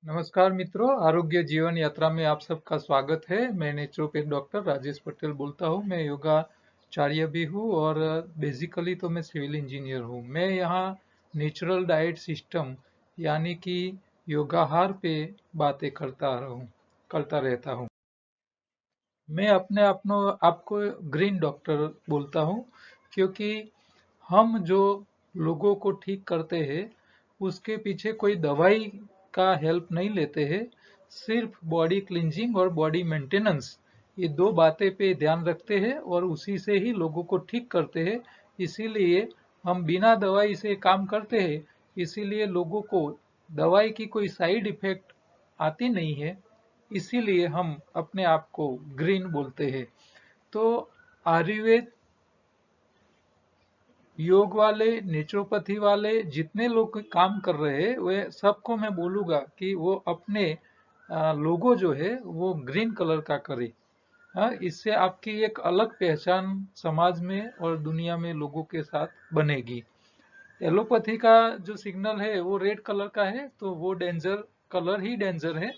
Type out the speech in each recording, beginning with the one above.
नमस्कार मित्रों, आरोग्य जीवन यात्रा में आप सबका स्वागत है। मैं नेचुरोपैथ डॉक्टर राजेश पटेल बोलता हूँ। मैं योगाचार्य भी हूँ और बेसिकली तो मैं सिविल इंजीनियर हूँ। मैं यहाँ नेचुरल डाइट सिस्टम यानी कि योगाहार पे बातें करता रहता हूँ। मैं अपने आपको ग्रीन डॉक्टर बोलता हूँ, क्योंकि हम जो लोगों को ठीक करते हैं उसके पीछे कोई दवाई का हेल्प नहीं लेते हैं। सिर्फ बॉडी क्लींजिंग और बॉडी मेंटेनेंस, ये दो बातें पे ध्यान रखते हैं और उसी से ही लोगों को ठीक करते हैं। इसीलिए हम बिना दवाई से काम करते हैं। इसीलिए लोगों को दवाई की कोई साइड इफेक्ट आती नहीं है। इसीलिए हम अपने आप को ग्रीन बोलते हैं। तो आयुर्वेद, योग वाले, नेचुरोपैथी वाले जितने लोग काम कर रहे हैं वे सबको मैं बोलूंगा कि वो अपने लोगो जो है वो ग्रीन कलर का करे। हाँ, इससे आपकी एक अलग पहचान समाज में और दुनिया में लोगों के साथ बनेगी। एलोपैथी का जो सिग्नल है वो रेड कलर का है, तो वो डेंजर कलर ही डेंजर है।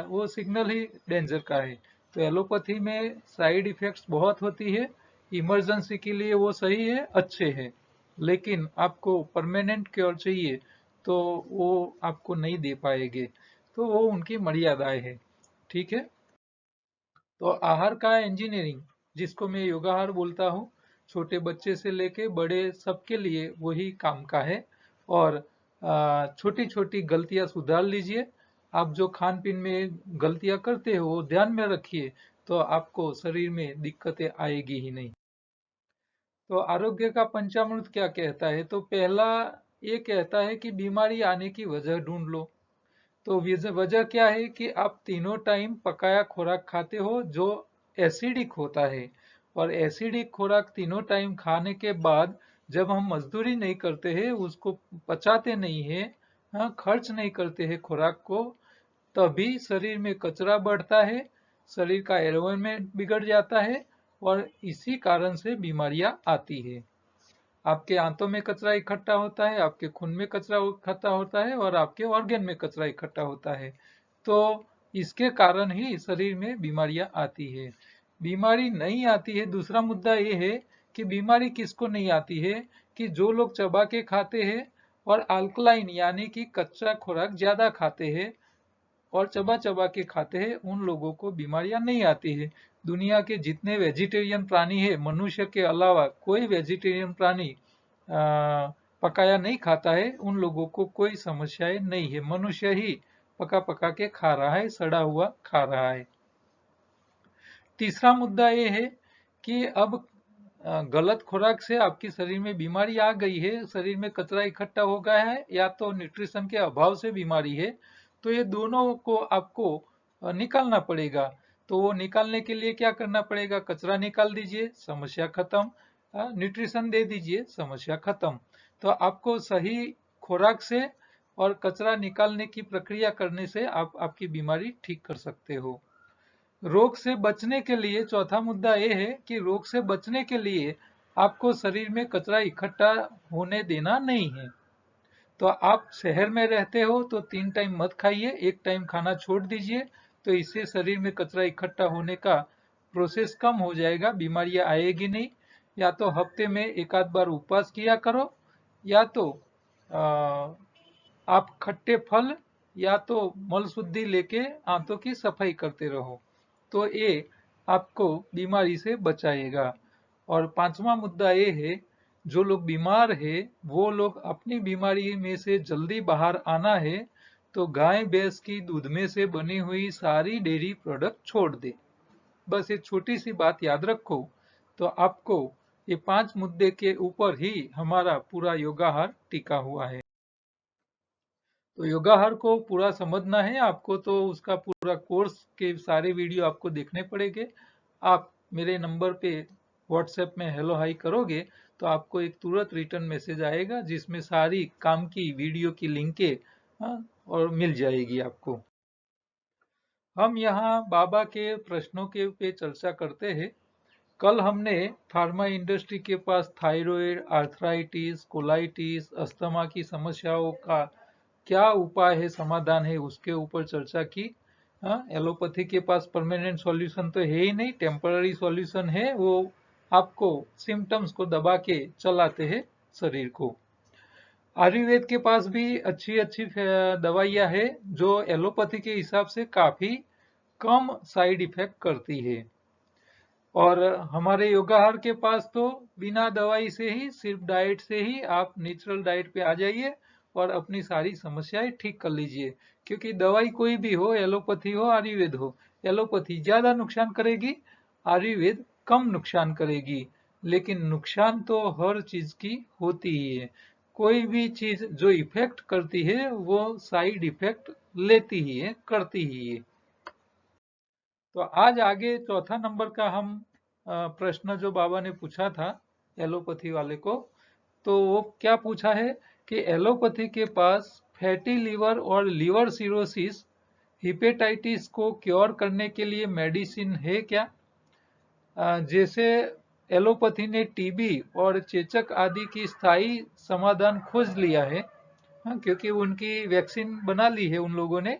वो सिग्नल ही डेंजर का है। तो एलोपैथी में साइड इफेक्ट्स बहुत होती है। इमरजेंसी के लिए वो सही है, अच्छे हैं, लेकिन आपको परमानेंट क्योर चाहिए तो वो आपको नहीं दे पाएंगे। तो वो उनकी मर्यादाएं है। ठीक है। तो आहार का इंजीनियरिंग, जिसको मैं योगाहार बोलता हूँ, छोटे बच्चे से लेके बड़े सबके लिए वही काम का है। और छोटी छोटी गलतियां सुधार लीजिए। आप जो खान पीन में गलतियां करते हो वो ध्यान में रखिए, तो आपको शरीर में दिक्कतें आएगी ही नहीं। तो आरोग्य का पंचामृत क्या कहता है? तो पहला ये कहता है कि बीमारी आने की वजह ढूंढ लो। तो वजह क्या है कि आप तीनों टाइम पकाया खुराक खाते हो जो एसिडिक होता है। और एसिडिक खुराक तीनों टाइम खाने के बाद जब हम मजदूरी नहीं करते हैं, उसको पचाते नहीं है, हाँ, खर्च नहीं करते हैं खुराक को, तभी शरीर में कचरा बढ़ता है, शरीर का एनवायरनमेंट बिगड़ जाता है और इसी कारण से बीमारियां आती है। आपके आंतों में कचरा इकट्ठा होता है, आपके खून में कचरा इकट्ठा होता है और आपके ऑर्गन में कचरा इकट्ठा होता है। तो इसके कारण ही शरीर में बीमारियां आती है। बीमारी नहीं आती है, दूसरा मुद्दा ये है कि बीमारी किसको नहीं आती है कि जो लोग चबा के खाते हैं और अल्कलाइन यानी कि कच्चा खुराक ज्यादा खाते हैं और चबा चबा के खाते हैं, उन लोगों को बीमारियां नहीं आती है। दुनिया के जितने वेजिटेरियन प्राणी है, मनुष्य के अलावा कोई वेजिटेरियन प्राणी पकाया नहीं खाता है, उन लोगों को कोई समस्याएं नहीं है। मनुष्य ही पका पका के खा रहा है, सड़ा हुआ खा रहा है। तीसरा मुद्दा ये है कि अब गलत खुराक से आपके शरीर में बीमारी आ गई है, शरीर में कचरा इकट्ठा हो गया है, या तो न्यूट्रिशन के अभाव से बीमारी है। तो ये दोनों को आपको निकालना पड़ेगा। तो वो निकालने के लिए क्या करना पड़ेगा? कचरा निकाल दीजिए, समस्या खत्म। न्यूट्रिशन दे दीजिए, समस्या खत्म। तो आपको सही खुराक से और कचरा निकालने की प्रक्रिया करने से आप आपकी बीमारी ठीक कर सकते हो। रोग से बचने के लिए चौथा मुद्दा ये है कि रोग से बचने के लिए आपको शरीर में कचरा इकट्ठा होने देना नहीं है। तो आप शहर में रहते हो तो 3 टाइम मत खाइए, एक टाइम खाना छोड़ दीजिए। तो इससे शरीर में कचरा इकट्ठा होने का प्रोसेस कम हो जाएगा, बीमारियां आएगी नहीं। या तो हफ्ते में एक आध बार उपवास किया करो, या तो आप खट्टे फल या तो मल शुद्धि लेके आंतों की सफाई करते रहो। तो ये आपको बीमारी से बचाएगा। और पांचवा मुद्दा ये है, जो लोग बीमार है वो लोग अपनी बीमारी में से जल्दी बाहर आना है तो गाय भैंस की दूध में से बनी हुई सारी डेयरी प्रोडक्ट छोड़ दे। बस ये छोटी सी बात याद रखो, तो आपको ये 5 मुद्दे के ऊपर ही हमारा पूरा योगाहार टिका हुआ है। तो योगाहार को पूरा समझना है आपको, तो उसका पूरा कोर्स के सारे वीडियो आपको देखने पड़ेंगे। आप मेरे नंबर पे व्हाट्सएप में हेलो हाई करोगे तो आपको एक तुरंत रिटर्न मैसेज आएगा जिसमें सारी काम की वीडियो की लिंकें और मिल जाएगी आपको। हम यहाँ बाबा के प्रश्नों के पे चर्चा करते हैं। कल हमने फार्मा इंडस्ट्री के पास थायराइड, आर्थराइटिस, कोलाइटिस, अस्थमा की समस्याओं का क्या उपाय है, समाधान है, उसके ऊपर चर्चा की। हाँ, एलोपैथी के पास परमानेंट सॉल्यूशन तो है ही नहीं, टेम्पररी सॉल्यूशन है, वो आपको सिम्टम्स को दबा के चलाते हैं शरीर को। आयुर्वेद के पास भी अच्छी अच्छी दवाइयां है जो एलोपैथी के हिसाब से काफी कम साइड इफेक्ट करती है। और हमारे योगाहार के पास तो बिना दवाई से ही, सिर्फ डाइट से ही आप नेचुरल डाइट पे आ जाइए और अपनी सारी समस्याएं ठीक कर लीजिए। क्योंकि दवाई कोई भी हो, एलोपैथी हो, आयुर्वेद हो, एलोपैथी ज्यादा नुकसान करेगी, आयुर्वेद कम नुकसान करेगी। लेकिन नुकसान तो हर चीज की होती ही है। कोई भी चीज जो इफेक्ट करती है वो साइड इफेक्ट लेती ही है, करती ही है। तो आज आगे चौथा नंबर का हम प्रश्न जो बाबा ने पूछा था एलोपैथी वाले को, तो वो क्या पूछा है कि एलोपैथी के पास फैटी लीवर और लीवर सिरोसिस, हिपेटाइटिस को क्योर करने के लिए मेडिसिन है क्या? जैसे एलोपैथी ने टीबी और चेचक आदि की स्थायी समाधान खोज लिया है। हाँ, क्योंकि उनकी वैक्सीन बना ली है उन लोगों ने।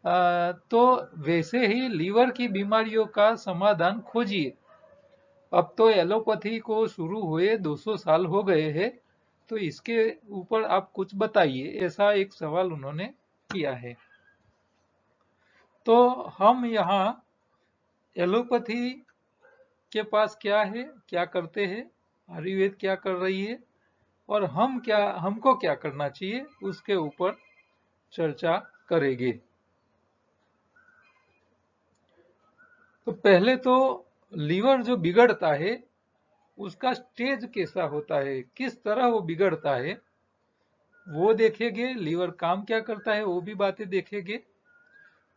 तो वैसे ही लीवर की बीमारियों का समाधान खोजिए। अब तो एलोपैथी को शुरू हुए 200 साल हो गए हैं, तो इसके ऊपर आप कुछ बताइए, ऐसा एक सवाल उन्होंने किया है। तो हम यहाँ एलोपैथी के पास क्या है, क्या करते हैं, आयुर्वेद क्या कर रही है, और हमको क्या करना चाहिए, उसके ऊपर चर्चा करेंगे। तो पहले तो लीवर जो बिगड़ता है उसका स्टेज कैसा होता है, किस तरह वो बिगड़ता है, वो देखेंगे। लीवर काम क्या करता है वो भी बातें देखेंगे।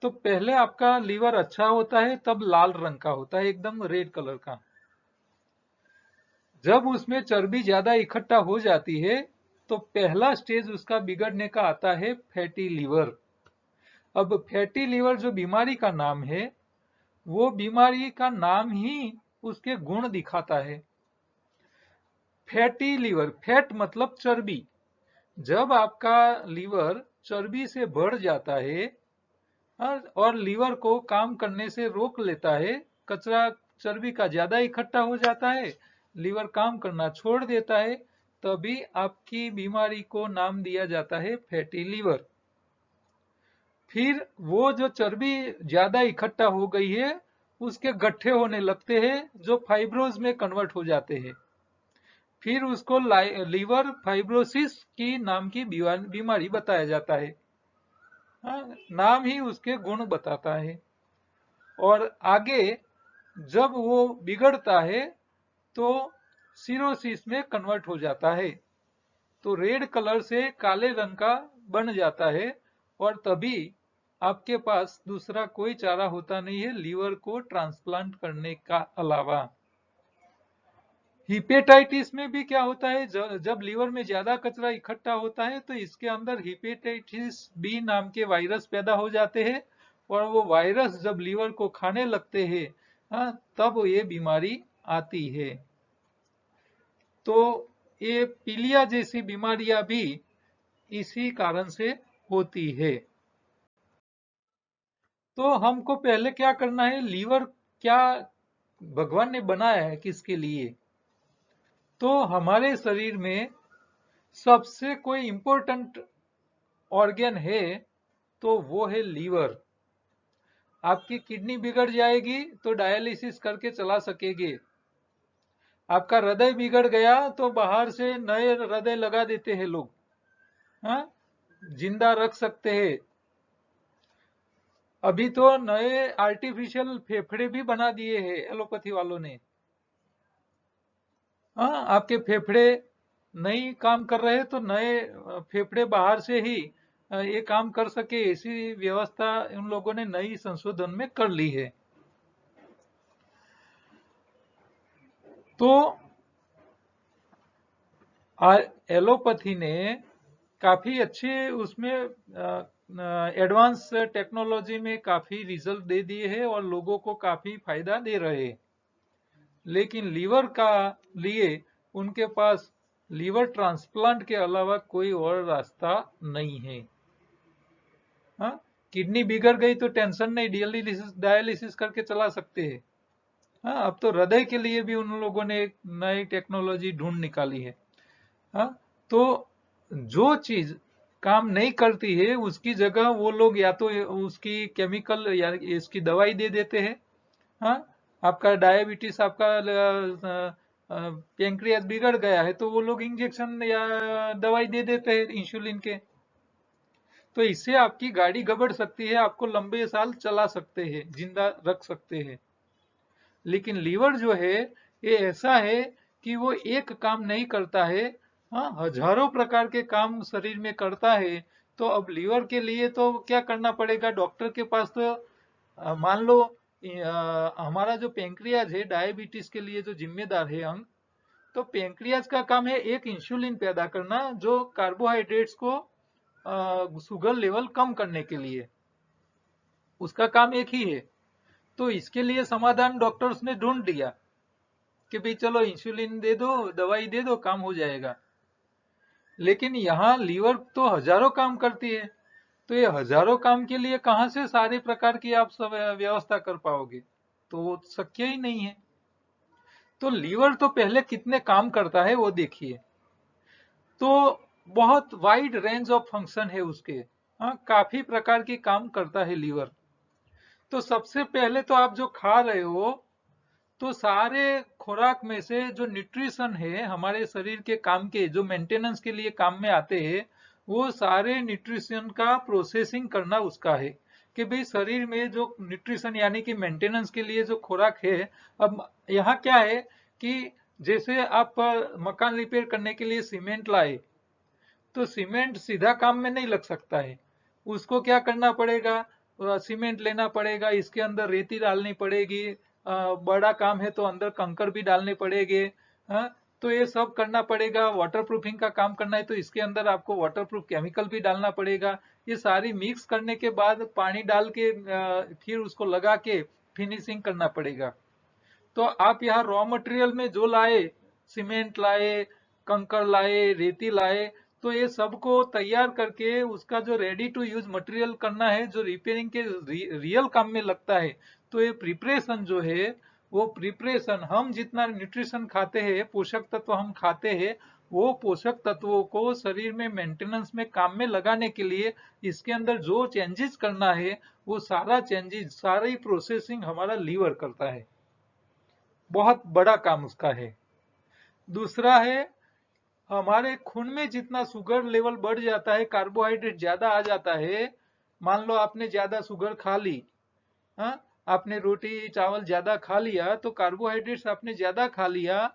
तो पहले आपका लीवर अच्छा होता है तब लाल रंग का होता है, एकदम रेड कलर का। जब उसमें चर्बी ज्यादा इकट्ठा हो जाती है तो पहला स्टेज उसका बिगड़ने का आता है फैटी लीवर। अब फैटी लीवर जो बीमारी का नाम है, वो बीमारी का नाम ही उसके गुण दिखाता है। फैटी लीवर, फैट मतलब चर्बी। जब आपका लीवर चर्बी से बढ़ जाता है और लीवर को काम करने से रोक लेता है, कचरा चर्बी का ज्यादा इकट्ठा हो जाता है, लीवर काम करना छोड़ देता है, तभी आपकी बीमारी को नाम दिया जाता है फैटी लीवर। फिर वो जो चर्बी ज्यादा इकट्ठा हो गई है उसके गट्ठे होने लगते हैं जो फाइब्रोज में कन्वर्ट हो जाते हैं। फिर उसको लीवर फाइब्रोसिस की नाम की बीमारी बताया जाता है। हाँ, नाम ही उसके गुण बताता है। और आगे जब वो बिगड़ता है तो सिरोसिस में कन्वर्ट हो जाता है, तो रेड कलर से काले रंग का बन जाता है। और तभी आपके पास दूसरा कोई चारा होता नहीं है लीवर को ट्रांसप्लांट करने का अलावा। हिपेटाइटिस में भी क्या होता है, जब लीवर में ज्यादा कचरा इकट्ठा होता है तो इसके अंदर हिपेटाइटिस बी नाम के वायरस पैदा हो जाते हैं। और वो वायरस जब लीवर को खाने लगते हैं, हाँ, तब ये बीमारी आती है। तो ये पीलिया जैसी बीमारियां भी इसी कारण से होती है। तो हमको पहले क्या करना है, लीवर क्या भगवान ने बनाया है, किसके लिए? तो हमारे शरीर में सबसे कोई इंपॉर्टेंट ऑर्गन है तो वो है लीवर। आपकी किडनी बिगड़ जाएगी तो डायलिसिस करके चला सकेंगे। आपका हृदय बिगड़ गया तो बाहर से नए हृदय लगा देते हैं लोग, हाँ, जिंदा रख सकते हैं। अभी तो नए आर्टिफिशियल फेफड़े भी बना दिए हैं एलोपैथी वालों ने। हाँ, आपके फेफड़े नहीं काम कर रहे तो नए फेफड़े बाहर से ही ये काम कर सके, ऐसी व्यवस्था उन लोगों ने नई संशोधन में कर ली है। तो एलोपैथी ने काफी अच्छे उसमें एडवांस टेक्नोलॉजी में काफी रिजल्ट दे दिए हैं और लोगों को काफी फायदा दे रहे हैं। लेकिन लीवर का लिए उनके पास लीवर ट्रांसप्लांट के अलावा कोई और रास्ता नहीं है। हाँ, किडनी बिगड़ गई तो टेंशन नहीं, डायलिसिस डायलिसिस करके चला सकते हैं। हाँ, अब तो हृदय के लिए भी उन लोगों ने एक नई टेक्नोलॉजी ढूंढ निकाली है। हाँ, तो जो चीज काम नहीं करती है उसकी जगह वो लोग या तो उसकी केमिकल या इसकी दवाई दे देते हैं। हाँ, आपका डायबिटीज, आपका पेंक्रियास बिगड़ गया है तो वो लोग इंजेक्शन या दवाई दे देते हैं इंसुलिन के। तो इससे आपकी गाड़ी गबड़ सकती है, आपको लंबे साल चला सकते हैं, जिंदा रख सकते हैं। लेकिन लीवर जो है ये ऐसा है कि वो एक काम नहीं करता है। हाँ, हजारों प्रकार के काम शरीर में करता है। तो अब लीवर के लिए तो क्या करना पड़ेगा, डॉक्टर के पास तो मान लो हमारा जो पेंक्रियाज है डायबिटीज के लिए जो जिम्मेदार है अंग, तो पेंक्रियाज का काम है एक इंसुलिन पैदा करना जो कार्बोहाइड्रेट्स को शुगर लेवल कम करने के लिए, उसका काम एक ही है। तो इसके लिए समाधान डॉक्टर्स ने ढूंढ दिया कि भाई चलो इंसुलिन दे दो, दवाई दे दो, काम हो जाएगा। लेकिन यहाँ लीवर तो हजारों काम करती है। तो ये हजारों काम के लिए कहां से सारे प्रकार की आप सब व्यवस्था कर पाओगे, तो वो शक्य ही नहीं है। तो लीवर तो पहले कितने काम करता है वो देखिए। तो बहुत वाइड रेंज ऑफ फंक्शन है उसके। हाँ, काफी प्रकार के काम करता है लीवर। तो सबसे पहले तो आप जो खा रहे हो, तो सारे खुराक में से जो न्यूट्रिशन है हमारे शरीर के काम के, जो मेंटेनेंस के लिए काम में आते हैं, वो सारे न्यूट्रिशन का प्रोसेसिंग करना उसका है। कि भाई शरीर में जो न्यूट्रिशन यानी कि मेंटेनेंस के लिए जो खुराक है। अब यहाँ क्या है कि जैसे आप मकान रिपेयर करने के लिए सीमेंट लाए, तो सीमेंट सीधा काम में नहीं लग सकता है। उसको क्या करना पड़ेगा, सीमेंट लेना पड़ेगा, इसके अंदर रेती डालनी पड़ेगी, बड़ा काम है तो अंदर कंकर भी डालने पड़ेंगे। हाँ, तो ये सब करना पड़ेगा। वाटरप्रूफिंग का काम करना है तो इसके अंदर आपको वाटरप्रूफ केमिकल भी डालना पड़ेगा। ये सारी मिक्स करने के बाद पानी डाल के फिर उसको लगा के फिनिशिंग करना पड़ेगा। तो आप यहाँ रॉ मटेरियल में जो लाए, सीमेंट लाए, कंकड़ लाए, रेती लाए, तो ये सबको तैयार करके उसका जो रेडी टू यूज मटेरियल करना है, जो रिपेयरिंग के रियल काम में लगता है। तो ये प्रिपरेशन जो है, वो प्रिपरेशन हम जितना न्यूट्रिशन खाते हैं, पोषक तत्व हम खाते हैं, वो पोषक तत्वों को शरीर में मेंटेनेंस में काम में लगाने के लिए इसके अंदर जो चेंजेस करना है, वो सारा चेंजेस, सारी प्रोसेसिंग हमारा लीवर करता है। बहुत बड़ा काम उसका है। दूसरा है, हमारे खून में जितना शुगर लेवल बढ़ जाता है, कार्बोहाइड्रेट ज्यादा आ जाता है। मान लो आपने ज्यादा शुगर खा ली, हाँ, आपने रोटी चावल ज्यादा खा लिया तो कार्बोहाइड्रेट्स आपने ज्यादा खा लिया।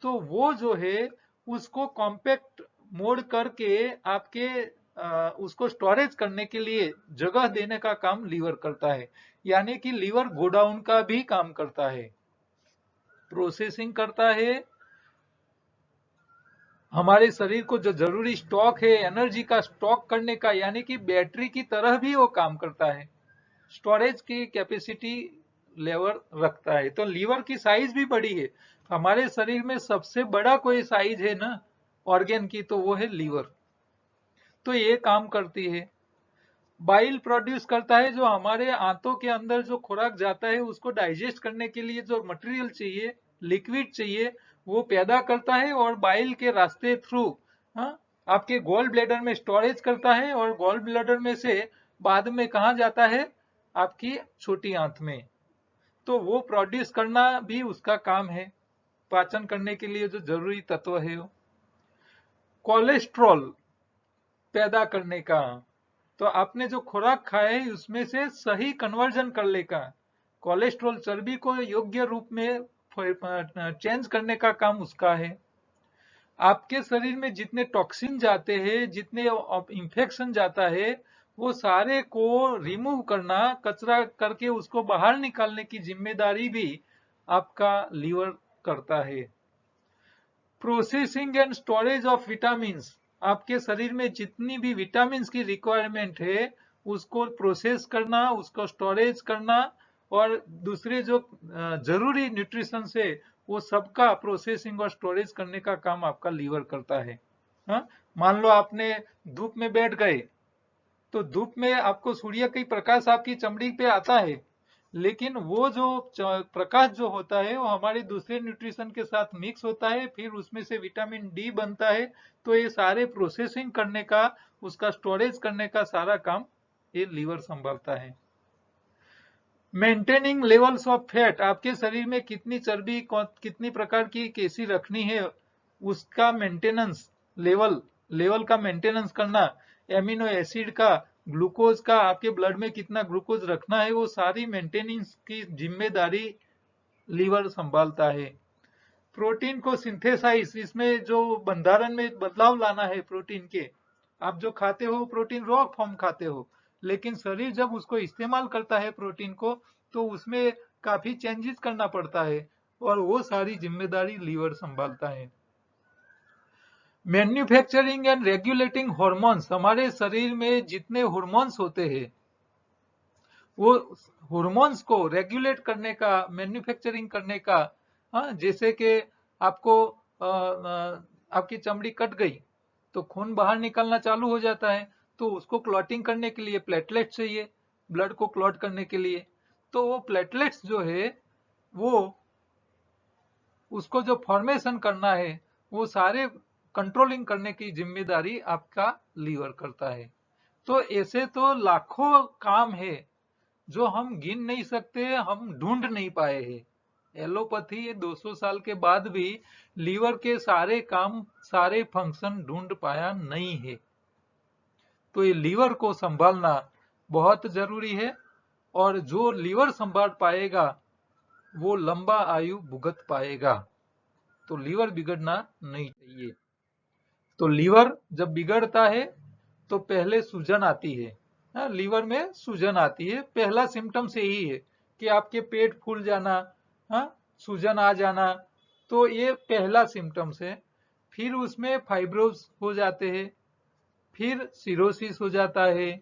तो वो जो है उसको कॉम्पैक्ट मोड करके आपके उसको स्टोरेज करने के लिए जगह देने का काम लीवर करता है। यानी कि लीवर गोडाउन का भी काम करता है, प्रोसेसिंग करता है। हमारे शरीर को जो जरूरी स्टॉक है एनर्जी का स्टॉक करने का, यानी कि बैटरी की तरह भी वो काम करता है, स्टोरेज की कैपेसिटी लेवल रखता है। तो लीवर की साइज भी बड़ी है। हमारे शरीर में सबसे बड़ा कोई साइज है ना ऑर्गेन की, तो वो है लीवर। तो ये काम करती है। बाइल प्रोड्यूस करता है, जो हमारे आंतों के अंदर जो खुराक जाता है उसको डाइजेस्ट करने के लिए जो मटेरियल चाहिए, लिक्विड चाहिए, वो पैदा करता है और बाइल के रास्ते थ्रू, हाँ, आपके गोल ब्लैडर में स्टोरेज करता है। और गोल ब्लैडर में से बाद में कहा जाता है, आपकी छोटी आंत में। तो वो प्रोड्यूस करना भी उसका काम है, पाचन करने के लिए जो जरूरी तत्व है वो। कोलेस्ट्रॉल पैदा करने का, तो आपने जो खुराक खाया है उसमें से सही कन्वर्जन कर लेगा। कोलेस्ट्रॉल चर्बी को योग्य रूप में चेंज करने का काम उसका है। आपके शरीर में जितने टॉक्सिन जाते हैं, जितने इंफेक्शन जाता है, वो सारे को रिमूव करना, कचरा करके उसको बाहर निकालने की जिम्मेदारी भी आपका लीवर करता है। Processing and storage of vitamins, आपके शरीर में जितनी भी विटामिन्स की रिक्वायरमेंट है उसको प्रोसेस करना, उसको स्टोरेज करना, और दूसरे जो जरूरी न्यूट्रिशन है वो सबका प्रोसेसिंग और स्टोरेज करने का काम आपका लीवर करता है। हाँ? मान लो आपने धूप में बैठ गए, तो धूप में आपको सूर्य की प्रकाश आपकी चमड़ी पे आता है, लेकिन वो जो प्रकाश जो होता है वो हमारे दूसरे न्यूट्रिशन के साथ मिक्स होता है, फिर उसमें से विटामिन डी बनता है। तो ये सारे प्रोसेसिंग करने का, उसका स्टोरेज करने का सारा काम ये लीवर संभालता है। मेंटेनिंग लेवल्स ऑफ फैट, आपके शरीर में कितनी चर्बी कितनी प्रकार की कैसी रखनी है, उसका मेंटेनेंस, लेवल का मेंटेनेंस करना, एमिनो एसिड का, ग्लूकोज का, आपके ब्लड में कितना ग्लूकोज रखना है, वो सारी मेंटेनेंस की जिम्मेदारी लीवर संभालता है। प्रोटीन को सिंथेसाइज, इसमें जो बंधारण में बदलाव लाना है प्रोटीन के, आप जो खाते हो प्रोटीन रॉ फॉर्म खाते हो, लेकिन शरीर जब उसको इस्तेमाल करता है प्रोटीन को, तो उसमें काफी चेंजेस करना पड़ता है, और वो सारी जिम्मेदारी लीवर संभालता है। मैन्युफैक्चरिंग एंड रेगुलेटिंग हॉर्मोन्स, हमारे शरीर में जितने हॉर्मोन्स होते हैं वो हॉर्मोन्स को रेगुलेट करने का, मैन्युफैक्चरिंग करने का, जैसे कि आपको आपकी चमड़ी कट गई तो खून बाहर निकलना चालू हो जाता है, तो उसको क्लॉटिंग करने के लिए प्लेटलेट चाहिए, ब्लड को क्लॉट करने के लिए। तो वो प्लेटलेट्स जो है वो उसको जो फॉर्मेशन करना है वो सारे कंट्रोलिंग करने की जिम्मेदारी आपका लीवर करता है। तो ऐसे तो लाखों काम है जो हम गिन नहीं सकते, हम ढूंढ नहीं पाए हैं। एलोपैथी ये 200 साल के बाद भी लीवर के सारे काम, सारे फंक्शन ढूंढ पाया नहीं है। तो ये लीवर को संभालना बहुत जरूरी है, और जो लीवर संभाल पाएगा वो लंबा आयु भुगत पाएगा। तो लीवर बिगड़ना नहीं चाहिए। तो लीवर जब बिगड़ता है तो पहले सूजन आती है। लीवर में सूजन आती है, पहला सिम्टम्स यही है कि आपके पेट फूल जाना, सूजन आ जाना, तो ये पहला सिम्टम्स है। फिर उसमें फाइब्रोस हो जाते हैं, फिर सिरोसिस हो जाता है,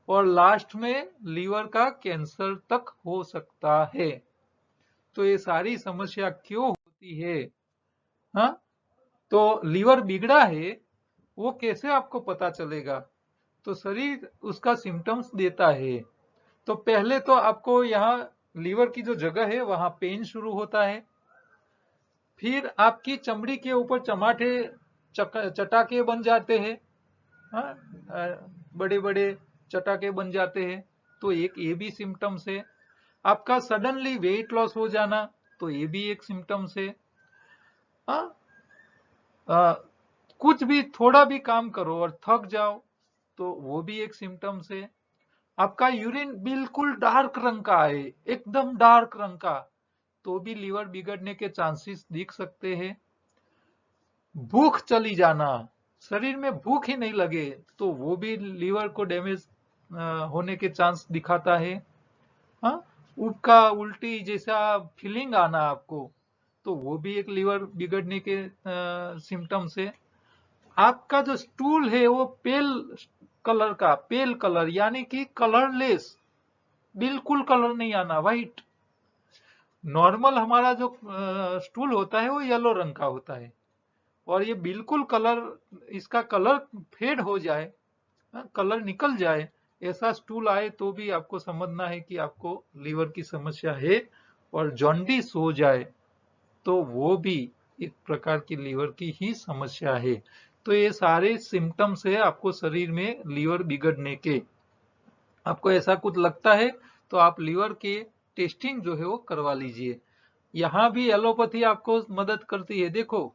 और लास्ट में लीवर का कैंसर तक हो सकता है। तो ये सारी समस्या क्यों होती है? हाँ, तो लीवर बिगड़ा है वो कैसे आपको पता चलेगा? तो शरीर उसका सिम्टम्स देता है। तो पहले तो आपको यहाँ लीवर की जो जगह है वहां पेन शुरू होता है, फिर आपकी चमड़ी के ऊपर चमाटे चटाके बन जाते हैं, बड़े बड़े चटाके बन जाते हैं, तो एक ये भी सिम्टम्स है। आपका सडनली वेट लॉस हो जाना, तो ये भी एक सिम्टम्स है। कुछ भी थोड़ा भी काम करो और थक जाओ तो वो भी एक सिम्टम्स है। आपका यूरिन बिल्कुल डार्क रंग का है, एकदम डार्क रंग का, तो भी लीवर बिगड़ने के चांसेस दिख सकते हैं। भूख चली जाना, शरीर में भूख ही नहीं लगे, तो वो भी लीवर को डैमेज होने के चांस दिखाता है। हाँ, उबका उल्टी जैसा फीलिंग आना आपको, तो वो भी एक लीवर बिगड़ने के सिम्टम्स है। आपका जो स्टूल है वो पेल कलर यानी कि कलरलेस, बिल्कुल कलर नहीं आना, व्हाइट। नॉर्मल हमारा जो स्टूल होता है वो येलो रंग का होता है, और ये बिल्कुल कलर, इसका कलर फेड हो जाए, कलर निकल जाए, ऐसा स्टूल आए तो भी आपको समझना है कि आपको लीवर की समस्या है। और जॉन्डिस हो जाए तो वो भी एक प्रकार की लीवर की ही समस्या है। तो ये सारे सिम्टम्स है आपको शरीर में लीवर बिगड़ने के। आपको ऐसा कुछ लगता है तो आप लीवर के टेस्टिंग जो है वो करवा लीजिए। यहाँ भी एलोपैथी आपको मदद करती है। देखो,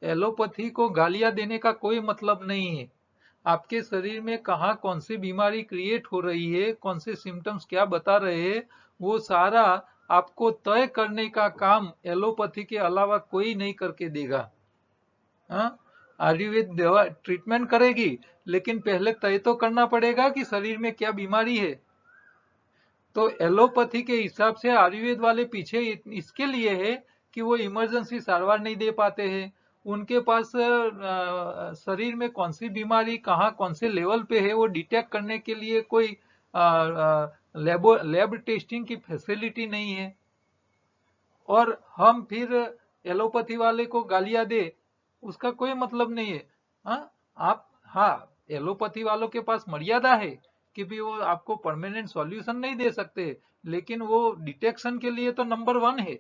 एलोपैथी को गालियां देने का कोई मतलब नहीं है। आपके शरीर में कहाँ कौन सी बीमारी क्रिएट हो रही है, कौन से सिम्टम्स क्या बता रहे हैं, वो सारा आपको तय करने का काम एलोपैथी के अलावा कोई नहीं करके देगा। आयुर्वेद दवा ट्रीटमेंट करेगी, लेकिन पहले तय तो करना पड़ेगा कि शरीर में क्या बीमारी है। तो एलोपैथी के हिसाब से आयुर्वेद वाले पीछे इसके लिए है कि वो इमरजेंसी सारवार नहीं दे पाते हैं। उनके पास शरीर में कौन सी बीमारी कहाँ कौन से लेवल पे है वो डिटेक्ट करने के लिए कोई लैब टेस्टिंग की फैसिलिटी नहीं है। और हम फिर एलोपैथी वाले को गालियां दे, उसका कोई मतलब नहीं है। हाँ, आप, हाँ, एलोपैथी वालों के पास मर्यादा है, कि भी वो आपको परमानेंट सॉल्यूशन नहीं दे सकते, लेकिन वो डिटेक्शन के लिए तो नंबर 1 है।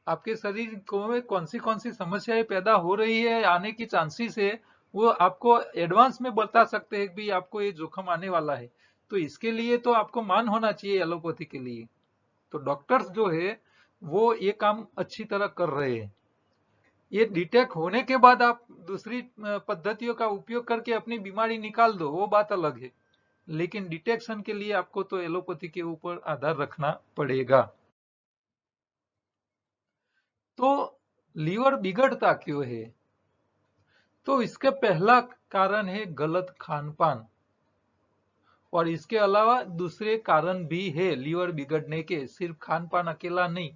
आपके शरीर को में कौन सी समस्याएं पैदा हो रही है, आने की चांसेस है, वो आपको एडवांस में बता सकते हैं कि भी आपको ये जोखिम आने वाला है। तो इसके लिए तो आपको मान होना चाहिए एलोपैथी के लिए। तो डॉक्टर्स जो है वो ये काम अच्छी तरह कर रहे हैं। ये डिटेक्ट होने के बाद आप दूसरी पद्धतियों का उपयोग करके अपनी बीमारी निकाल दो, वो बात अलग है। लेकिन डिटेक्शन के लिए आपको तो एलोपैथी के ऊपर आधार रखना पड़ेगा। तो लीवर बिगड़ता क्यों है? तो इसका पहला कारण है गलत खान पान, और इसके अलावा दूसरे कारण भी है लीवर बिगड़ने के, सिर्फ खान पान अकेला नहीं।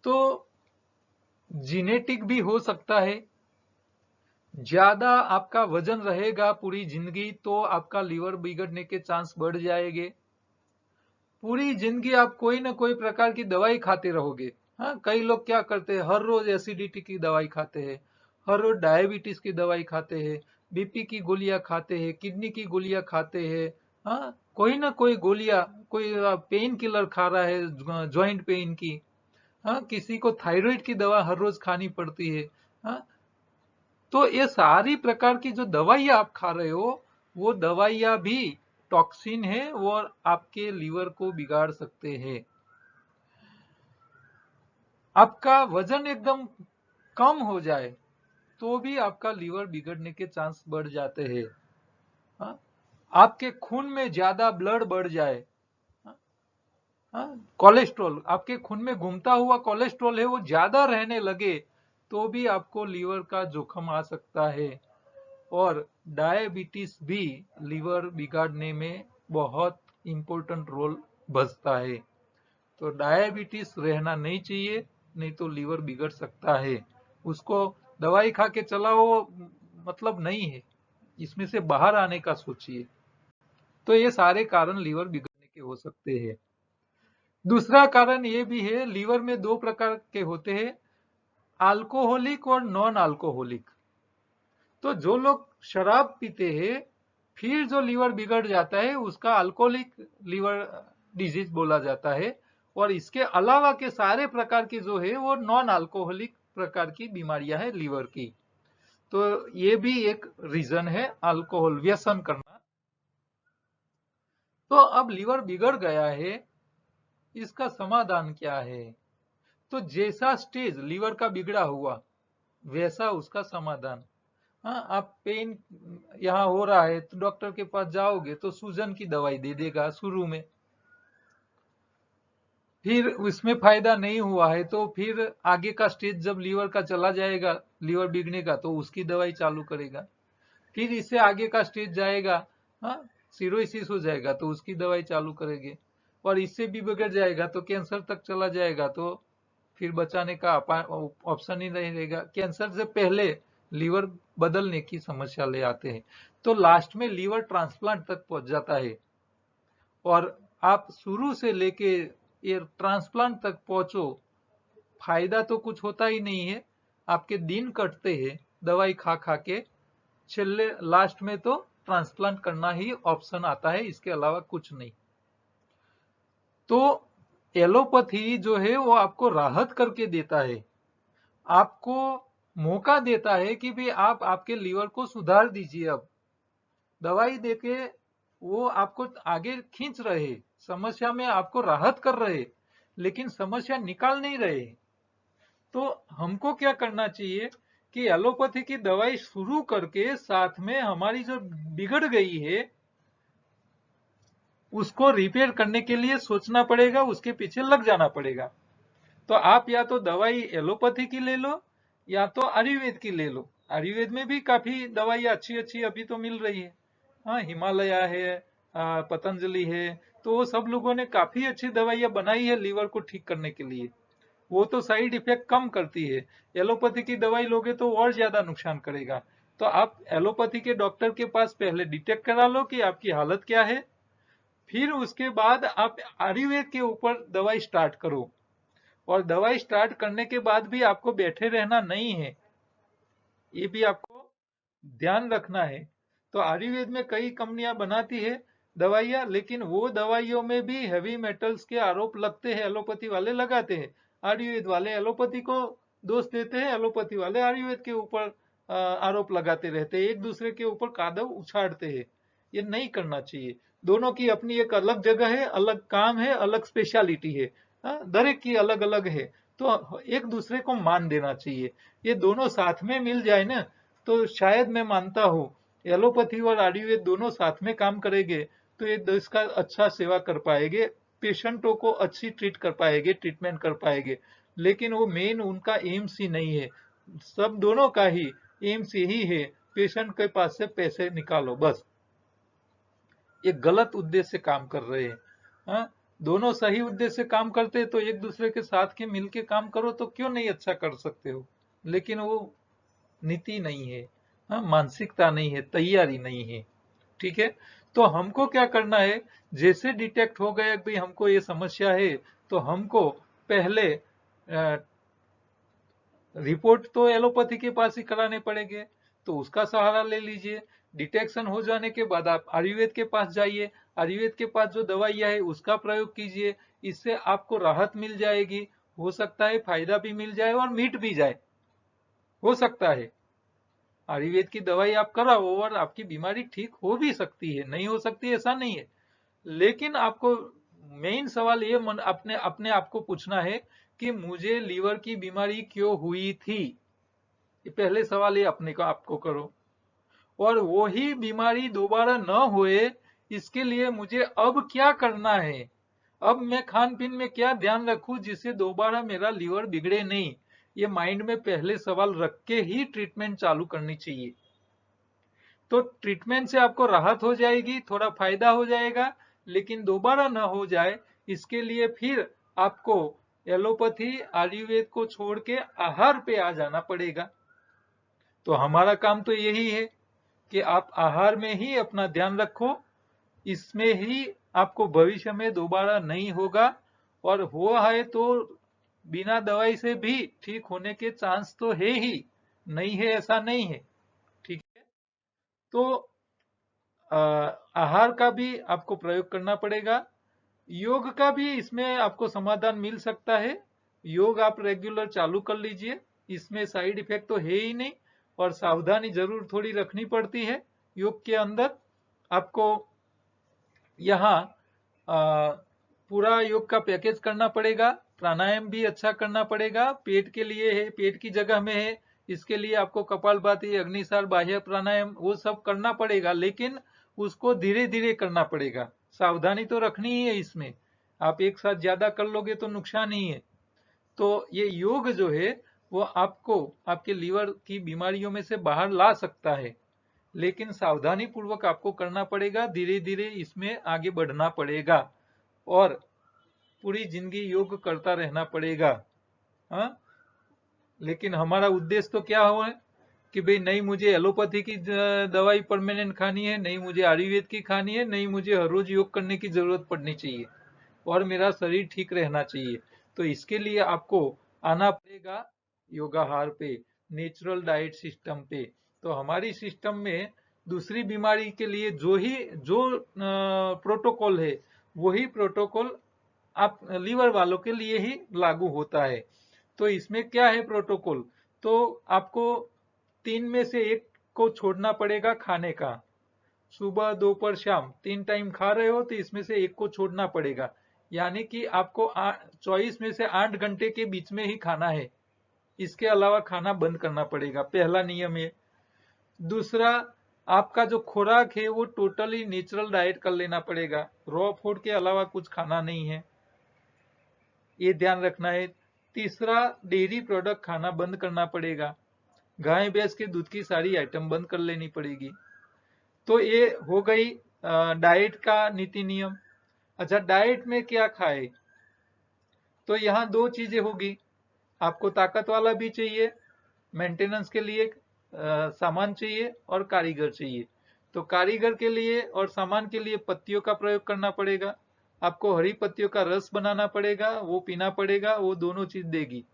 तो जीनेटिक भी हो सकता है। ज्यादा आपका वजन रहेगा पूरी जिंदगी तो आपका लीवर बिगड़ने के चांस बढ़ जाएंगे। पूरी जिंदगी आप कोई ना कोई प्रकार की दवाई खाते रहोगे। हाँ, कई लोग क्या करते हैं, हर रोज एसिडिटी की दवाई खाते हैं, हर रोज डायबिटीज की दवाई खाते हैं, बीपी की गोलियां खाते हैं, किडनी की गोलियां खाते हैं। हाँ, कोई ना कोई गोलियां, कोई पेन किलर खा रहा है जॉइंट पेन की। हाँ, किसी को थायराइड की दवा हर रोज खानी पड़ती है। हाँ, तो ये सारी प्रकार की जो दवाइयां आप खा रहे हो, वो दवाइयां भी टॉक्सिन है और आपके लीवर को बिगाड़ सकते हैं। आपका वजन एकदम कम हो जाए तो भी आपका लीवर बिगड़ने के चांस बढ़ जाते हैं। हाँ? आपके खून में ज्यादा ब्लड बढ़ जाए, हाँ? कोलेस्ट्रॉल, आपके खून में घूमता हुआ कोलेस्ट्रॉल है वो ज्यादा रहने लगे तो भी आपको लीवर का जोखिम आ सकता है। और डायबिटीज भी लीवर बिगाड़ने में बहुत इंपॉर्टेंट रोल बजता है। तो डायबिटीज रहना नहीं चाहिए, नहीं तो लीवर बिगड़ सकता है। उसको दवाई खा के चलाओ मतलब नहीं है, इसमें से बाहर आने का सोचिए। तो ये सारे कारण लीवर बिगड़ने के हो सकते हैं। दूसरा कारण ये भी है, लीवर में दो प्रकार के होते हैं, अल्कोहलिक और नॉन अल्कोहलिक। तो जो लोग शराब पीते हैं फिर जो लीवर बिगड़ जाता है उसका अल्कोहलिक लीवर डिजीज बोला जाता है। और इसके अलावा के सारे प्रकार की जो है वो नॉन अल्कोहलिक प्रकार की बीमारियां है लीवर की। तो ये भी एक रीजन है अल्कोहल व्यसन करना। तो अब लीवर बिगड़ गया है, इसका समाधान क्या है? तो जैसा स्टेज लीवर का बिगड़ा हुआ वैसा उसका समाधान। हाँ, आप पेन यहाँ हो रहा है तो डॉक्टर के पास जाओगे तो सूजन की दवाई दे देगा शुरू में। फिर उसमें फायदा नहीं हुआ है तो फिर आगे का स्टेज जब लीवर का चला जाएगा, लीवर बिगड़ने का, तो उसकी दवाई चालू करेगा। फिर इससे आगे का स्टेज जाएगा, हाँ, सिरोसिस हो जाएगा तो उसकी दवाई चालू करेंगे। और इससे भी बिगड़ जाएगा तो कैंसर तक चला जाएगा तो फिर बचाने का ऑप्शन ही नहीं रहेगा। कैंसर से पहले लीवर बदलने की समस्या ले आते हैं, तो लास्ट में लीवर ट्रांसप्लांट तक पहुंच जाता है। और आप शुरू से लेके ये ट्रांसप्लांट तक पहुंचो, फायदा तो कुछ होता ही नहीं है, आपके दिन कटते हैं दवाई खा खा के। चले लास्ट में तो ट्रांसप्लांट करना ही ऑप्शन आता है, इसके अलावा कुछ नहीं। तो एलोपैथी जो है वो आपको राहत करके देता है, आपको मौका देता है कि भी आप आपके लीवर को सुधार दीजिए। अब दवाई देके वो आपको आगे खींच रहे, समस्या में आपको राहत कर रहे, लेकिन समस्या निकाल नहीं रहे। तो हमको क्या करना चाहिए कि एलोपैथी की दवाई शुरू करके साथ में हमारी जो बिगड़ गई है उसको रिपेयर करने के लिए सोचना पड़ेगा, उसके पीछे लग जाना पड़ेगा। तो आप या तो दवाई एलोपैथी की ले लो या तो आयुर्वेद की ले लो। आयुर्वेद में भी काफी दवाई अच्छी अच्छी अभी तो मिल रही है। हाँ, हिमालया है, पतंजलि है, तो वो सब लोगों ने काफी अच्छी दवाइयां बनाई है लीवर को ठीक करने के लिए। वो तो साइड इफेक्ट कम करती है, एलोपैथी की दवाई लोगे तो और ज्यादा नुकसान करेगा। तो आप एलोपैथी के डॉक्टर के पास पहले डिटेक्ट करा लो कि आपकी हालत क्या है, फिर उसके बाद आप आयुर्वेद के ऊपर दवाई स्टार्ट करो। और दवाई स्टार्ट करने के बाद भी आपको बैठे रहना नहीं है, ये भी आपको ध्यान रखना है। तो आयुर्वेद में कई कंपनियां बनाती है दवाइयाँ, लेकिन वो दवाइयों में भी हैवी मेटल्स के आरोप लगते हैं, एलोपैथी वाले लगाते हैं। आयुर्वेद वाले एलोपैथी को दोष देते हैं, एलोपैथी वाले आयुर्वेद के ऊपर आरोप लगाते रहते हैं, एक दूसरे के ऊपर कादव उछाड़ते हैं। ये नहीं करना चाहिए। दोनों की अपनी एक अलग जगह है, अलग काम है, अलग स्पेशलिटी है। दरेक की अलग अलग है, तो एक दूसरे को मान देना चाहिए। ये दोनों साथ में मिल जाए ना, तो शायद मैं मानता हूँ एलोपैथी और आयुर्वेद दोनों साथ में काम करेंगे तो ये देश का अच्छा सेवा कर पाएंगे, पेशेंटों को अच्छी ट्रीट कर पाएंगे, ट्रीटमेंट कर पाएंगे। लेकिन वो मेन उनका एम्स ही नहीं है। सब दोनों का ही एम्स यही है, पेशेंट के पास से पैसे निकालो बस। ये गलत उद्देश्य से काम कर रहे हैं। हाँ, दोनों सही उद्देश्य से काम करते तो एक दूसरे के साथ के मिलके काम करो तो क्यों नहीं अच्छा कर सकते हो। लेकिन वो नीति नहीं है, हाँ, मानसिकता नहीं है, तैयारी नहीं है। ठीक है, तो हमको क्या करना है, जैसे डिटेक्ट हो गया कि भाई हमको ये समस्या है, तो हमको पहले रिपोर्ट तो एलोपैथी के पास ही कराने पड़ेंगे, तो उसका सहारा ले लीजिए। डिटेक्शन हो जाने के बाद आप आयुर्वेद के पास जाइए, आयुर्वेद के पास जो दवाइयाँ है उसका प्रयोग कीजिए। इससे आपको राहत मिल जाएगी, हो सकता है फायदा भी मिल जाए और मिट भी जाए, हो सकता है। आयुर्वेद की दवाई आप कराओ और आपकी बीमारी ठीक हो भी सकती है, नहीं हो सकती ऐसा नहीं है। लेकिन आपको मेन सवाल ये मन अपने अपने आप को पूछना है कि मुझे लीवर की बीमारी क्यों हुई थी। ये पहले सवाल ये अपने को आपको करो, और वही बीमारी दोबारा न होए इसके लिए मुझे अब क्या करना है। अब मैं खान पीन में क्या ध्यान रखूं जिससे दोबारा मेरा लीवर बिगड़े नहीं। ये माइंड में पहले सवाल रख के ही ट्रीटमेंट चालू करनी चाहिए। तो ट्रीटमेंट से आपको राहत हो जाएगी, थोड़ा फायदा हो जाएगा, लेकिन दोबारा ना हो जाए इसके लिए फिर आपको एलोपैथी आयुर्वेद को छोड़ के आहार पे आ जाना पड़ेगा। तो हमारा काम तो यही है कि आप आहार में ही अपना ध्यान रखो, इसमें ही आपको भविष्य में दोबारा नहीं होगा। और हुआ है तो बिना दवाई से भी ठीक होने के चांस तो है ही, नहीं है ऐसा नहीं है। ठीक है, तो आहार का भी आपको प्रयोग करना पड़ेगा। योग का भी इसमें आपको समाधान मिल सकता है। योग आप रेगुलर चालू कर लीजिए, इसमें साइड इफेक्ट तो है ही नहीं, और सावधानी जरूर थोड़ी रखनी पड़ती है योग के अंदर। आपको यहाँ पूरा योग का पैकेज करना पड़ेगा। प्राणायाम भी अच्छा करना पड़ेगा, पेट के लिए है, पेट की जगह में है, इसके लिए आपको कपालभाति, अग्निसार, बाह्य प्राणायाम वो सब करना पड़ेगा, लेकिन उसको धीरे धीरे करना पड़ेगा। सावधानी तो रखनी ही है इसमें, आप एक साथ ज्यादा कर लोगे तो नुकसान ही है। तो ये योग जो है वो आपको आपके लीवर की बीमारियों में से बाहर ला सकता है, लेकिन सावधानी पूर्वक आपको करना पड़ेगा, धीरे धीरे इसमें आगे बढ़ना पड़ेगा, और पूरी जिंदगी योग करता रहना पड़ेगा। हाँ, लेकिन हमारा उद्देश्य तो क्या हुआ है कि भाई नहीं मुझे एलोपैथी की दवाई परमानेंट खानी है, नहीं मुझे आयुर्वेद की खानी है, नहीं मुझे हर रोज योग करने की जरूरत पड़नी चाहिए, और मेरा शरीर ठीक रहना चाहिए। तो इसके लिए आपको आना पड़ेगा योगाहार पे, नेचुरल डाइट सिस्टम पे। तो हमारी सिस्टम में दूसरी बीमारी के लिए जो प्रोटोकॉल है वही प्रोटोकॉल आप लीवर वालों के लिए ही लागू होता है। तो इसमें क्या है प्रोटोकॉल, तो आपको 3 में से 1 को छोड़ना पड़ेगा खाने का। सुबह दोपहर शाम 3 टाइम खा रहे हो तो इसमें से 1 को छोड़ना पड़ेगा, यानी कि आपको 24 में से 8 घंटे के बीच में ही खाना है, इसके अलावा खाना बंद करना पड़ेगा, पहला नियम है। दूसरा, आपका जो खुराक है वो टोटली नेचुरल डाइट कर लेना पड़ेगा, रॉ फूड के अलावा कुछ खाना नहीं है, ये ध्यान रखना है। तीसरा, डेयरी प्रोडक्ट खाना बंद करना पड़ेगा, गाय भैंस के दूध की सारी आइटम बंद कर लेनी पड़ेगी। तो ये हो गई डाइट का नीति नियम। अच्छा, डाइट में क्या खाए, तो यहाँ 2 चीजें होगी। आपको ताकत वाला भी चाहिए, मेंटेनेंस के लिए सामान चाहिए और कारीगर चाहिए। तो कारीगर के लिए और सामान के लिए पत्तियों का प्रयोग करना पड़ेगा। आपको हरी पत्तियों का रस बनाना पड़ेगा, वो पीना पड़ेगा, वो दोनों चीज देगी।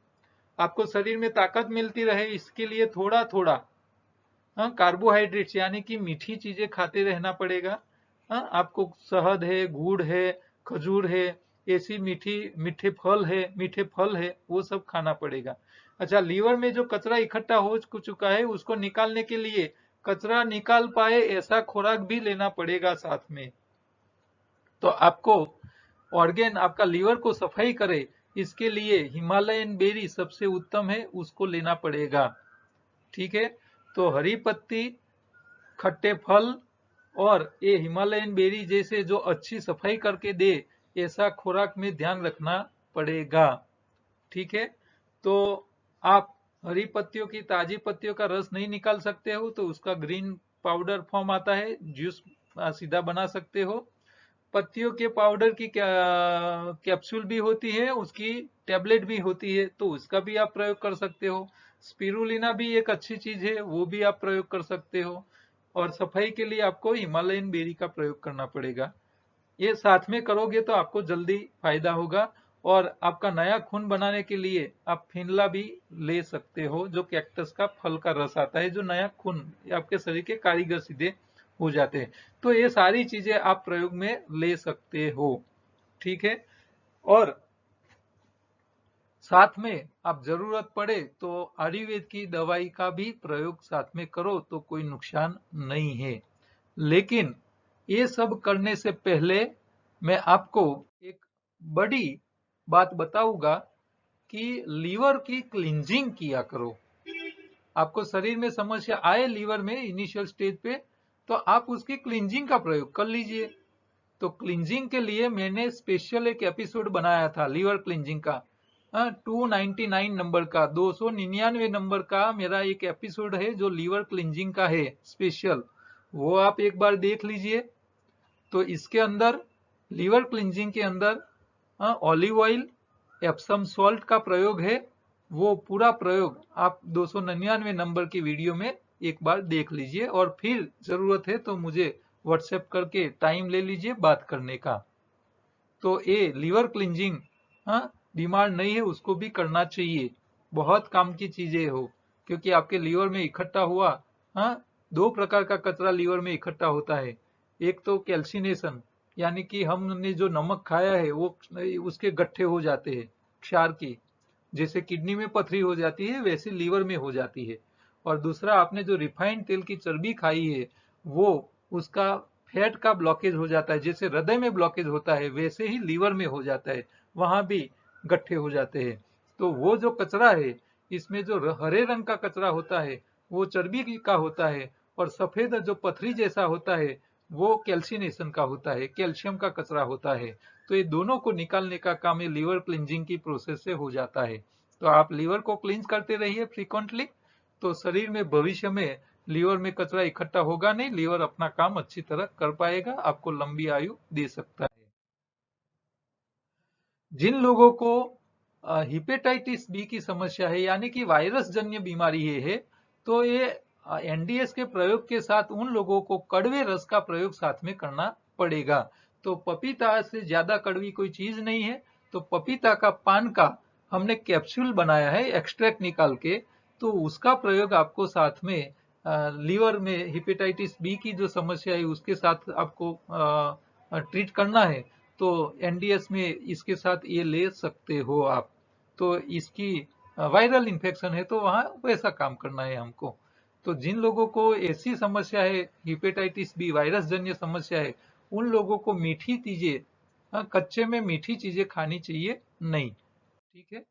आपको शरीर में ताकत मिलती रहे इसके लिए थोड़ा थोड़ा कार्बोहाइड्रेट्स यानी कि मीठी चीजें खाते रहना पड़ेगा। हाँ, आपको शहद है, गुड़ है, खजूर है, ऐसी मीठे फल है, वो सब खाना पड़ेगा। अच्छा, लीवर में जो कचरा इकट्ठा हो चुका है उसको निकालने के लिए कचरा निकाल पाए ऐसा खुराक भी लेना पड़ेगा साथ में। तो आपको ऑर्गेन आपका लीवर को सफाई करे, इसके लिए हिमालयन बेरी सबसे उत्तम है, उसको लेना पड़ेगा। ठीक है, तो हरी पत्ती, खट्टे फल और ये हिमालयन बेरी जैसे जो अच्छी सफाई करके दे, ऐसा खुराक में ध्यान रखना पड़ेगा। ठीक है, तो आप हरी पत्तियों की ताजी पत्तियों का रस नहीं निकाल सकते हो तो उसका ग्रीन पाउडर फॉर्म आता है, जूस सीधा बना सकते हो। पत्तियों के पाउडर की कैप्सूल भी होती है, उसकी टेबलेट भी होती है, तो उसका भी आप प्रयोग कर सकते हो। स्पिरुलिना भी एक अच्छी चीज है, वो भी आप प्रयोग कर सकते हो। और सफाई के लिए आपको हिमालयन बेरी का प्रयोग करना पड़ेगा। ये साथ में करोगे तो आपको जल्दी फायदा होगा। और आपका नया खून बनाने के लिए आप फिनला भी ले सकते हो, जो कैक्टस का फल का रस आता है, जो नया खून आपके शरीर के कारीगर सीधे हो जाते हैं। तो ये सारी चीजें आप प्रयोग में ले सकते हो। ठीक है, और साथ में आप जरूरत पड़े तो आयुर्वेद की दवाई का भी प्रयोग साथ में करो तो कोई नुकसान नहीं है। लेकिन ये सब करने से पहले मैं आपको एक बड़ी बात बताऊंगा कि लीवर की क्लींजिंग किया करो। आपको शरीर में समस्या आए लीवर में इनिशियल स्टेज पे, तो आप उसकी क्लींजिंग का प्रयोग कर लीजिए। तो क्लींजिंग के लिए मैंने स्पेशल एक एपिसोड बनाया था लीवर क्लींजिंग का। 299 नंबर का, 299 नंबर का मेरा एक एपिसोड है जो लीवर क्लींजिंग का है स्पेशल, वो आप एक बार देख लीजिए। तो इसके अंदर लीवर क्लींजिंग के अंदर ऑलिव ऑयल, एप्सम सॉल्ट का प्रयोग है। वो पूरा प्रयोग आप 299 नंबर की वीडियो में एक बार देख लीजिए और फिर जरूरत है तो मुझे व्हाट्सएप करके टाइम ले लीजिए बात करने का। तो ये लीवर क्लींजिंग बीमार नहीं है उसको भी करना चाहिए, बहुत काम की चीजें हो। क्योंकि आपके लीवर में इकट्ठा हुआ, हाँ, दो प्रकार का कचरा लीवर में इकट्ठा होता है। एक तो कैल्सिनेशन, यानी कि हमने जो नमक खाया है वो उसके गट्ठे हो जाते हैं क्षार की, जैसे किडनी में पथरी हो जाती है वैसे लीवर में हो जाती है। और दूसरा, आपने जो रिफाइंड तेल की चर्बी खाई है वो उसका फैट का ब्लॉकेज हो जाता है, जैसे हृदय में ब्लॉकेज होता है वैसे ही लीवर में हो जाता है, वहां भी गट्ठे हो जाते हैं। तो वो जो कचरा है, इसमें जो हरे रंग का कचरा होता है वो चर्बी का होता है, और सफेद जो पथरी जैसा होता है वो कैल्सिनेशन का होता है, कैल्शियम का कचरा होता है। तो ये दोनों को निकालने का काम ये लीवर क्लींजिंग की प्रोसेस से हो जाता है। तो आप लीवर को क्लींज करते रहिए फ्रीक्वेंटली, तो शरीर में भविष्य में लीवर में कचरा इकट्ठा होगा नहीं, लीवर अपना काम अच्छी तरह कर पाएगा, आपको लंबी आयु दे सकता है। जिन लोगों को हिपेटाइटिस बी की समस्या है, यानी कि वायरस जन्य बीमारी है, तो ये एनडीएस के प्रयोग के साथ उन लोगों को कड़वे रस का प्रयोग साथ में करना पड़ेगा। तो पपीता से ज्यादा कड़वी कोई चीज नहीं है। तो पपीता का पान का हमने कैप्सूल बनाया है एक्सट्रैक्ट निकाल के, तो उसका प्रयोग आपको साथ में लीवर में हिपेटाइटिस बी की जो समस्या है उसके साथ आपको ट्रीट करना है, तो एनडीएस में इसके साथ ये ले सकते हो आप। तो इसकी वायरल इन्फेक्शन है तो वहां वैसा काम करना है हमको। तो जिन लोगों को ऐसी समस्या है, हिपेटाइटिस बी वायरस जन्य समस्या है, उन लोगों को मीठी चीजें, कच्चे में मीठी चीजें खानी चाहिए नहीं। ठीक है,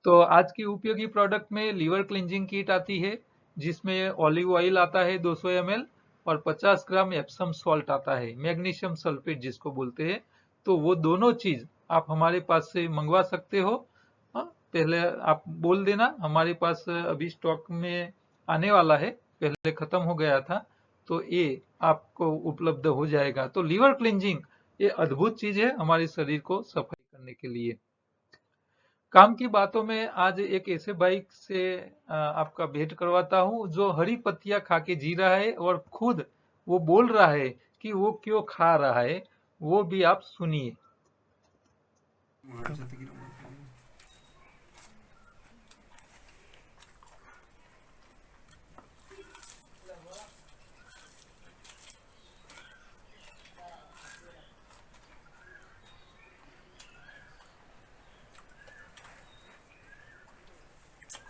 तो आज की उपयोगी प्रोडक्ट में लीवर क्लींजिंग किट आती है, जिसमें ऑलिव ऑयल आता है 200 ml और 50 ग्राम एप्सम सॉल्ट आता है, मैग्नीशियम सल्फेट जिसको बोलते हैं। तो वो दोनों चीज आप हमारे पास से मंगवा सकते हो। हाँ, पहले आप बोल देना, हमारे पास अभी स्टॉक में आने वाला है, पहले खत्म हो गया था, तो ये आपको उपलब्ध हो जाएगा। तो लीवर क्लींजिंग ये अद्भुत चीज है हमारे शरीर को सफाई करने के लिए। काम की बातों में आज एक ऐसे भाई से आपका भेंट करवाता हूँ जो हरी पत्तियां खा के जी रहा है और खुद वो बोल रहा है कि वो क्यों खा रहा है, वो भी आप सुनिए।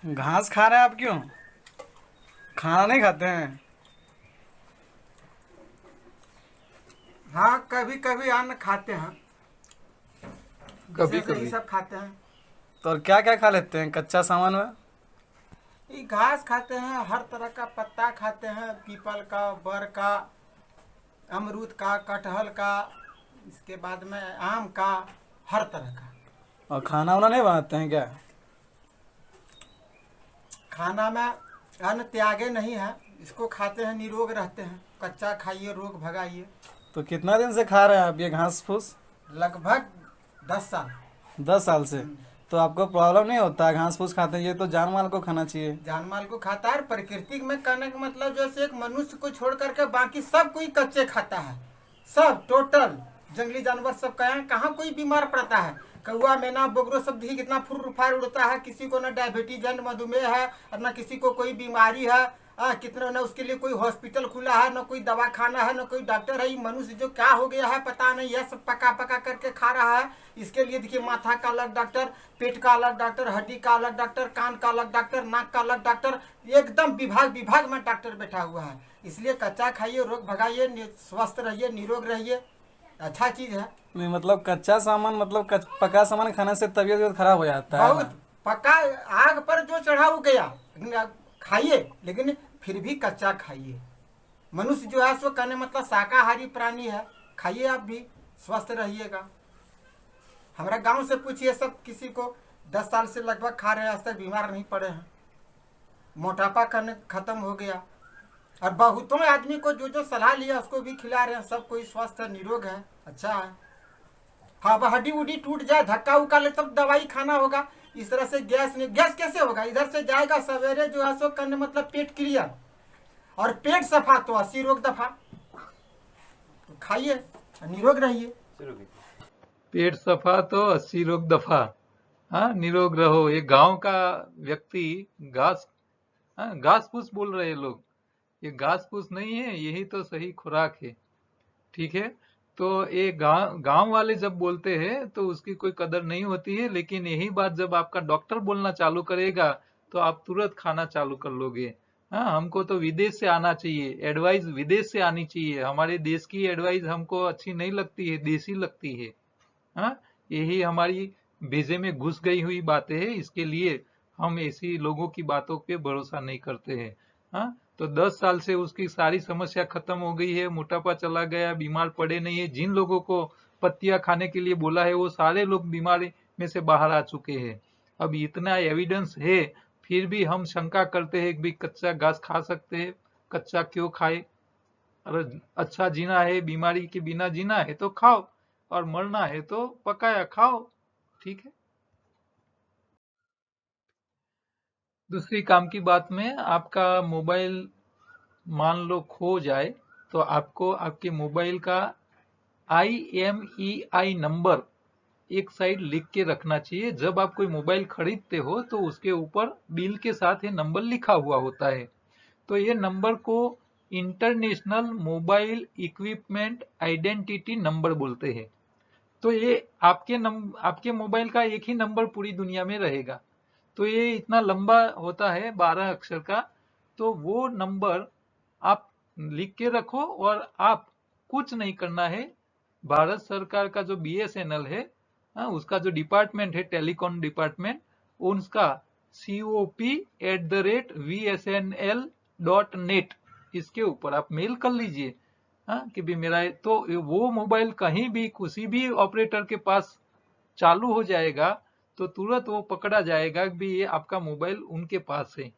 घास खा रहे हैं आप क्यों? खाना नहीं खाते हैं? हाँ, कभी कभी अन्न खाते हैं। कभी विशेष यही कभी। सब खाते हैं। तो और क्या क्या खा लेते हैं कच्चा सामान में? ये घास खाते हैं, हर तरह का पत्ता खाते हैं, पीपल का, बर का, अमरूद का, कटहल का, इसके बाद में आम का, हर तरह का। और खाना वाना नहीं बनाते हैं क्या? खाना में अन्न त्यागे नहीं है, इसको खाते हैं, निरोग रहते हैं। कच्चा खाइए, रोग भगाइए। तो कितना दिन से खा रहे हैं आप ये घास फूस? लगभग 10 साल। 10 साल से? तो आपको प्रॉब्लम नहीं होता है घास फूस खाते हैं? ये तो जान माल को खाना चाहिए। जान माल को खाता है। प्रकृति में कहने का मतलब जैसे एक मनुष्य को छोड़ करके बाकी सब कोई कच्चे खाता है। सब टोटल जंगली जानवर सब कहाँ कोई बीमार पड़ता है। कौआ, मैना, बोगरो सब देखिए कितना फुर फायर उड़ता है। किसी को न डायबिटीज है, न मधुमेह है, और न किसी को कोई बीमारी है। कितने न उसके लिए कोई हॉस्पिटल खुला है, न कोई दवा खाना है, न कोई डॉक्टर है। ये मनुष्य जो क्या हो गया है पता नहीं, यह सब पका पका करके खा रहा है। इसके लिए देखिए माथा का अलग डॉक्टर, पेट का अलग डॉक्टर, हड्डी का अलग डॉक्टर, कान का अलग डॉक्टर, नाक का अलग डॉक्टर, एकदम विभाग विभाग में डॉक्टर बैठा हुआ है। इसलिए कच्चा खाइए, रोग भगाइए, स्वस्थ रहिए, निरोग रहिए। अच्छा चीज है। नहीं मतलब कच्चा सामान मतलब पका सामान खाने से तबीयत खराब हो जाता है बहुत ना? पका, आग पर जो चढ़ा हो गया, खाइए, लेकिन फिर भी कच्चा खाइए। मनुष्य जो है सो कहने मतलब शाकाहारी प्राणी है। खाइए, आप भी स्वस्थ रहिएगा। हमारे गांव से पूछिए, सब किसी को 10 साल से लगभग खा रहे हैं, आज तक बीमार नहीं पड़े हैं। मोटापा करने खत्म हो गया। और बहुतों आदमी को जो जो सलाह लिया उसको भी खिला रहे हैं। सब कोई स्वस्थ है, निरोग है, अच्छा है। हाँ, अब हड्डी उड्डी टूट जाए, धक्का उक्का ले, तब दवाई खाना होगा। इस तरह से गैस नहीं, गैस कैसे होगा? इधर से जाएगा सवेरे जो है सो करने मतलब पेट क्लियर, और पेट सफा तो 80 रोग दफा। तो खाइए, निरोग रहिए। पेट सफा तो 80 रोग दफा। हाँ, निरोग रहो। ये गांव का व्यक्ति घास, हाँ, घास फूस बोल रहे हैं लोग। ये घास फूस नहीं है, यही तो सही खुराक है। ठीक है। तो ये गांव गांव वाले जब बोलते हैं तो उसकी कोई कदर नहीं होती है, लेकिन यही बात जब आपका डॉक्टर बोलना चालू करेगा तो आप तुरंत खाना चालू कर लोगे। हाँ, हमको तो विदेश से आना चाहिए, एडवाइस विदेश से आनी चाहिए। हमारे देश की एडवाइस हमको अच्छी नहीं लगती है, देसी लगती है। हाँ, यही हमारी भेजे में घुस गई हुई बातें हैं, इसके लिए हम ऐसी लोगों की बातों पे भरोसा नहीं करते हैं। हाँ, तो 10 साल से उसकी सारी समस्या खत्म हो गई है, मोटापा चला गया, बीमार पड़े नहीं है। जिन लोगों को पत्तियां खाने के लिए बोला है वो सारे लोग बीमारी में से बाहर आ चुके हैं। अब इतना एविडेंस है, फिर भी हम शंका करते हैं कि भाई कच्चा घास खा सकते हैं, कच्चा क्यों खाए? अगर अच्छा जीना है, बीमारी के बिना जीना है तो खाओ, और मरना है तो पकाया खाओ। ठीक है। दूसरी काम की बात में, आपका मोबाइल मान लो खो जाए तो आपको आपके मोबाइल का IMEI नंबर एक साइड लिख के रखना चाहिए। जब आप कोई मोबाइल खरीदते हो तो उसके ऊपर बिल के साथ ये नंबर लिखा हुआ होता है। तो ये नंबर को international mobile equipment identity number बोलते हैं। तो ये आपके मोबाइल का एक ही नंबर पूरी दुनिया में रहेगा। तो ये इतना लंबा होता है, 12 अक्षर का। तो वो नंबर आप लिख के रखो, और आप कुछ नहीं करना है। भारत सरकार का जो BSNL है, हाँ, उसका जो डिपार्टमेंट है, टेलीकॉम डिपार्टमेंट, उसका COP@VSNL.net, इसके ऊपर आप मेल कर लीजिए। हाँ, कि भी मेरा तो वो मोबाइल कहीं भी किसी भी ऑपरेटर के पास चालू हो जाएगा तो तुरंत वो पकड़ा जाएगा कि भी ये आपका मोबाइल उनके पास है।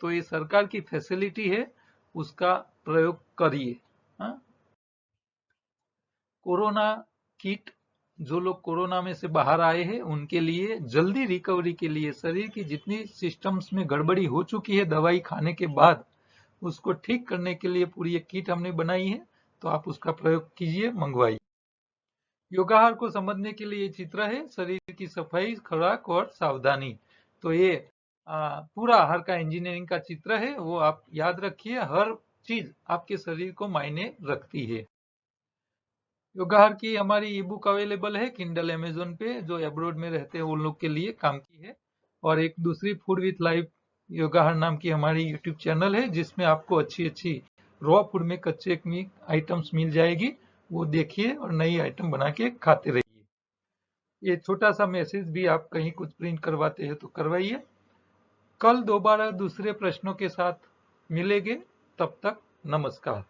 तो ये सरकार की फैसिलिटी है, उसका प्रयोग करिए। हाँ, कोरोना किट, जो लोग कोरोना में से बाहर आए हैं उनके लिए जल्दी रिकवरी के लिए, शरीर की जितनी सिस्टम्स में गड़बड़ी हो चुकी है दवाई खाने के बाद, उसको ठीक करने के लिए पूरी एक किट हमने बनाई है। तो आप उसका प्रयोग कीजिए, मंगवाइए। योगाहार को समझने के लिए ये चित्र है, शरीर की सफाई, खुराक और सावधानी। तो ये पूरा आहार का इंजीनियरिंग का चित्र है, वो आप याद रखिए। हर चीज आपके शरीर को मायने रखती है। योगाहार की हमारी ई बुक अवेलेबल है किंडल अमेजोन पे, जो अब्रॉड में रहते हैं उन लोग के लिए काम की है। और एक दूसरी फूड विथ लाइफ योगाहार नाम की हमारी यूट्यूब चैनल है, जिसमें आपको अच्छी अच्छी रॉ फूड में कच्चे में आइटम्स मिल जाएगी। वो देखिए और नई आइटम बना के खाते रहिए। ये छोटा सा मैसेज भी आप कहीं कुछ प्रिंट करवाते हैं तो करवाइए। कल दोबारा दूसरे प्रश्नों के साथ मिलेंगे, तब तक नमस्कार।